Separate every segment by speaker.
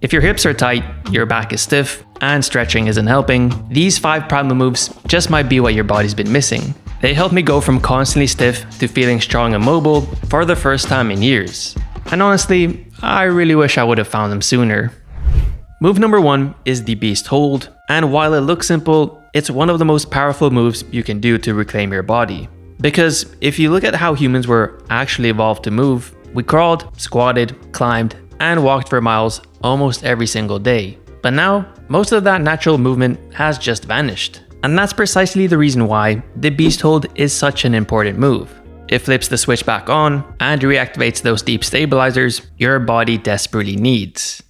Speaker 1: If your hips are tight, your back is stiff, and stretching isn't helping, these 5 Primal moves just might be what your body's been missing. They helped me go from constantly stiff to feeling strong and mobile for the first time in years. And honestly, I really wish I would have found them sooner. Move number 1 is the Beast Hold, and while it looks simple, it's one of the most powerful moves you can do to reclaim your body. Because if you look at how humans were actually evolved to move, we crawled, squatted, climbed, and walked for miles almost every single day. But now, most of that natural movement has just vanished. And that's precisely the reason why the Beast Hold is such an important move. It flips the switch back on and reactivates those deep stabilizers your body desperately needs.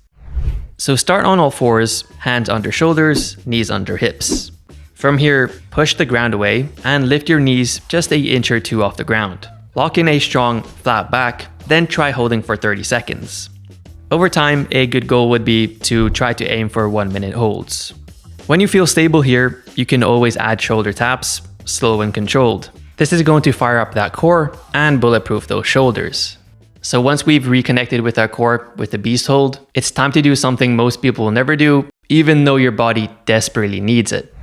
Speaker 1: So start on all fours, hands under shoulders, knees under hips. From here, push the ground away and lift your knees just an inch or 2 off the ground. Lock in a strong, flat back, then try holding for 30 seconds. Over time, a good goal would be to try to aim for 1-minute holds. When you feel stable here, you can always add shoulder taps, slow and controlled. This is going to fire up that core and bulletproof those shoulders. So once we've reconnected with our core with the Beast Hold, it's time to do something most people will never do, even though your body desperately needs it.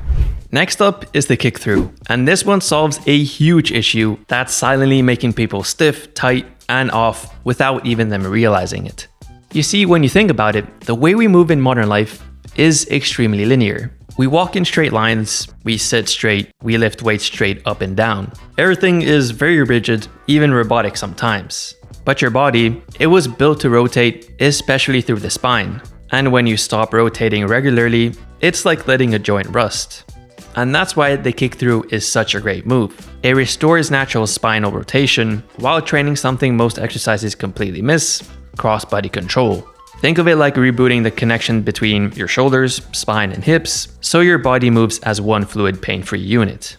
Speaker 1: Next up is the kick through, and this one solves a huge issue that's silently making people stiff, tight, and off without even them realizing it. You see, when you think about it, the way we move in modern life is extremely linear. We walk in straight lines, we sit straight, we lift weights straight up and down. Everything is very rigid, even robotic sometimes. But your body, it was built to rotate, especially through the spine. And when you stop rotating regularly, it's like letting a joint rust. And that's why the kick through is such a great move. It restores natural spinal rotation while training something most exercises completely miss: cross-body control. Think of it like rebooting the connection between your shoulders, spine, and hips, so your body moves as one fluid, pain-free unit.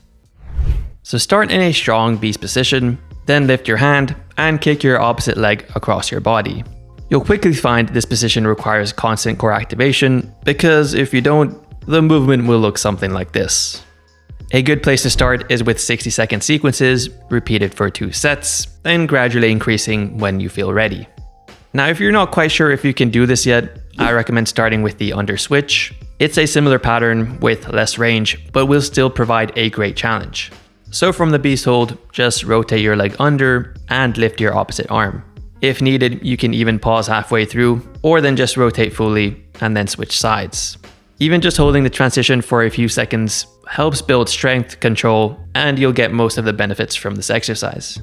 Speaker 1: So start in a strong beast position, then lift your hand and kick your opposite leg across your body. You'll quickly find this position requires constant core activation, because if you don't, the movement will look something like this. A good place to start is with 60-second sequences, repeated for 2 sets, then gradually increasing when you feel ready. Now, if you're not quite sure if you can do this yet, I recommend starting with the under switch. It's a similar pattern with less range, but will still provide a great challenge. So from the Beast Hold, just rotate your leg under and lift your opposite arm. If needed, you can even pause halfway through, or then just rotate fully and then switch sides. Even just holding the transition for a few seconds helps build strength, control, and you'll get most of the benefits from this exercise.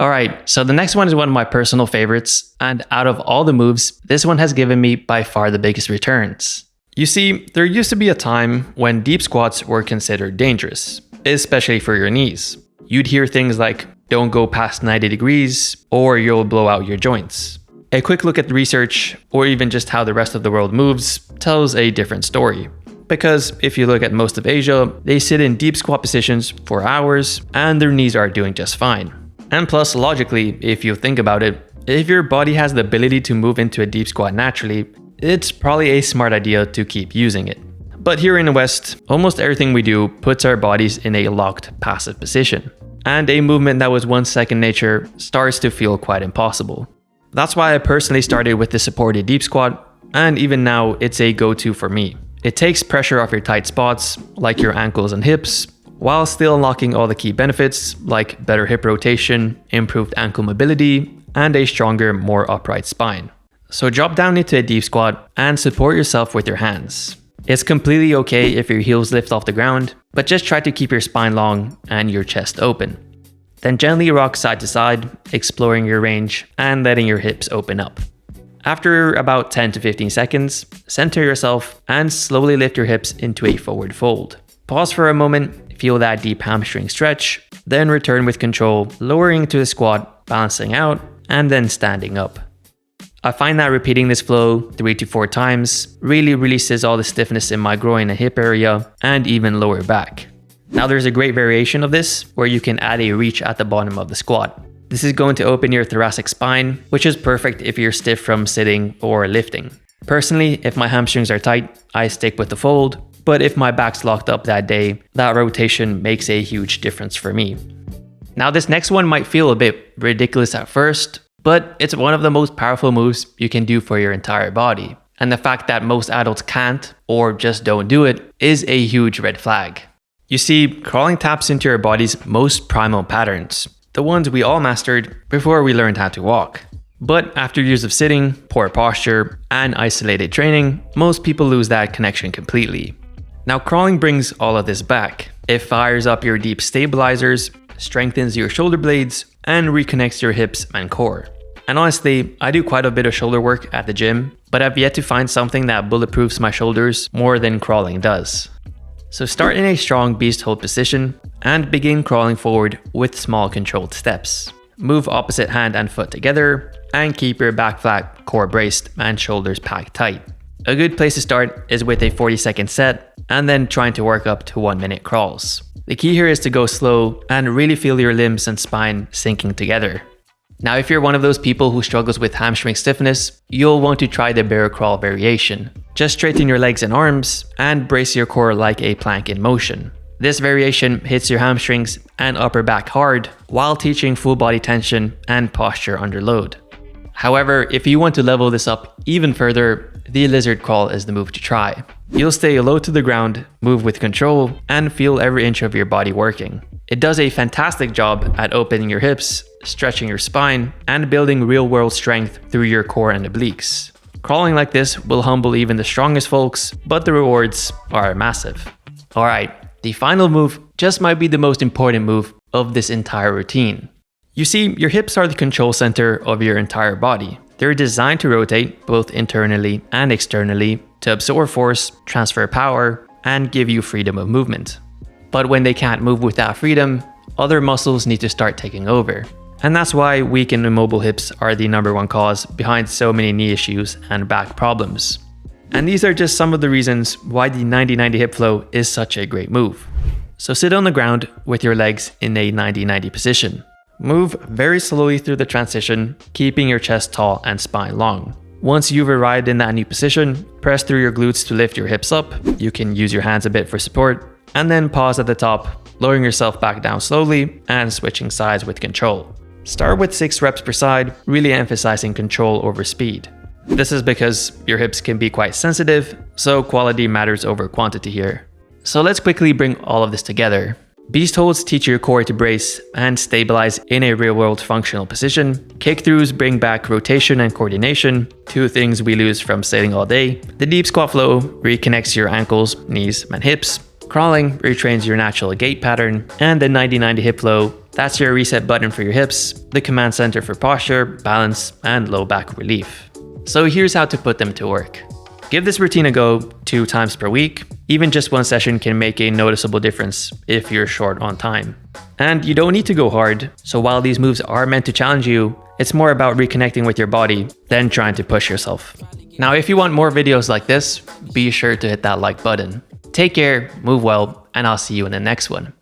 Speaker 1: Alright, so the next one is one of my personal favorites, and out of all the moves, this one has given me by far the biggest returns. You see, there used to be a time when deep squats were considered dangerous, especially for your knees. You'd hear things like, don't go past 90 degrees, or you'll blow out your joints. A quick look at the research, or even just how the rest of the world moves, tells a different story. Because if you look at most of Asia, they sit in deep squat positions for hours, and their knees are doing just fine. And plus, logically, if you think about it, if your body has the ability to move into a deep squat naturally, it's probably a smart idea to keep using it. But here in the West, almost everything we do puts our bodies in a locked, passive position. And a movement that was once second nature starts to feel quite impossible. That's why I personally started with the supported deep squat, and even now, it's a go-to for me. It takes pressure off your tight spots, like your ankles and hips, while still unlocking all the key benefits like better hip rotation, improved ankle mobility, and a stronger, more upright spine. So drop down into a deep squat and support yourself with your hands. It's completely okay if your heels lift off the ground, but just try to keep your spine long and your chest open. Then gently rock side to side, exploring your range and letting your hips open up. After about 10 to 15 seconds, center yourself and slowly lift your hips into a forward fold. Pause for a moment, feel that deep hamstring stretch, then return with control, lowering to a squat, balancing out, and then standing up. I find that repeating this flow 3 to 4 times really releases all the stiffness in my groin and hip area, and even lower back. Now there's a great variation of this where you can add a reach at the bottom of the squat. This is going to open your thoracic spine, which is perfect if you're stiff from sitting or lifting. Personally, if my hamstrings are tight, I stick with the fold, but if my back's locked up that day, that rotation makes a huge difference for me. Now this next one might feel a bit ridiculous at first, but it's one of the most powerful moves you can do for your entire body. And the fact that most adults can't or just don't do it is a huge red flag. You see, crawling taps into your body's most primal patterns, the ones we all mastered before we learned how to walk. But after years of sitting, poor posture, and isolated training, most people lose that connection completely. Now, crawling brings all of this back. It fires up your deep stabilizers, strengthens your shoulder blades, and reconnects your hips and core. And honestly, I do quite a bit of shoulder work at the gym, but I've yet to find something that bulletproofs my shoulders more than crawling does. So start in a strong beast hold position and begin crawling forward with small controlled steps. Move opposite hand and foot together and keep your back flat, core braced, and shoulders packed tight. A good place to start is with a 40-second set and then trying to work up to 1-minute crawls. The key here is to go slow and really feel your limbs and spine sinking together. Now, if you're one of those people who struggles with hamstring stiffness, you'll want to try the bear crawl variation. Just straighten your legs and arms and brace your core like a plank in motion. This variation hits your hamstrings and upper back hard while teaching full body tension and posture under load. However, if you want to level this up even further, the lizard crawl is the move to try. You'll stay low to the ground, move with control, and feel every inch of your body working. It does a fantastic job at opening your hips, stretching your spine, and building real-world strength through your core and obliques. Crawling like this will humble even the strongest folks, but the rewards are massive. Alright, the final move just might be the most important move of this entire routine. You see, your hips are the control center of your entire body. They're designed to rotate both internally and externally to absorb force, transfer power, and give you freedom of movement. But when they can't move with that freedom, other muscles need to start taking over. And that's why weak and immobile hips are the #1 cause behind so many knee issues and back problems. And these are just some of the reasons why the 90-90 hip flow is such a great move. So sit on the ground with your legs in a 90-90 position. Move very slowly through the transition, keeping your chest tall and spine long. Once you've arrived in that new position, press through your glutes to lift your hips up. You can use your hands a bit for support, and then pause at the top, lowering yourself back down slowly and switching sides with control. Start with 6 reps per side, really emphasizing control over speed. This is because your hips can be quite sensitive, so quality matters over quantity here. So let's quickly bring all of this together. Beast holds teach your core to brace and stabilize in a real-world functional position. Kick-throughs bring back rotation and coordination, 2 things we lose from sailing all day. The deep squat flow reconnects your ankles, knees, and hips. Crawling retrains your natural gait pattern. And the 90-90 hip flow, that's your reset button for your hips, the command center for posture, balance, and low back relief. So here's how to put them to work. Give this routine a go 2 times per week. Even just 1 session can make a noticeable difference if you're short on time. And you don't need to go hard, so while these moves are meant to challenge you, it's more about reconnecting with your body than trying to push yourself. Now, if you want more videos like this, be sure to hit that like button. Take care, move well, and I'll see you in the next one.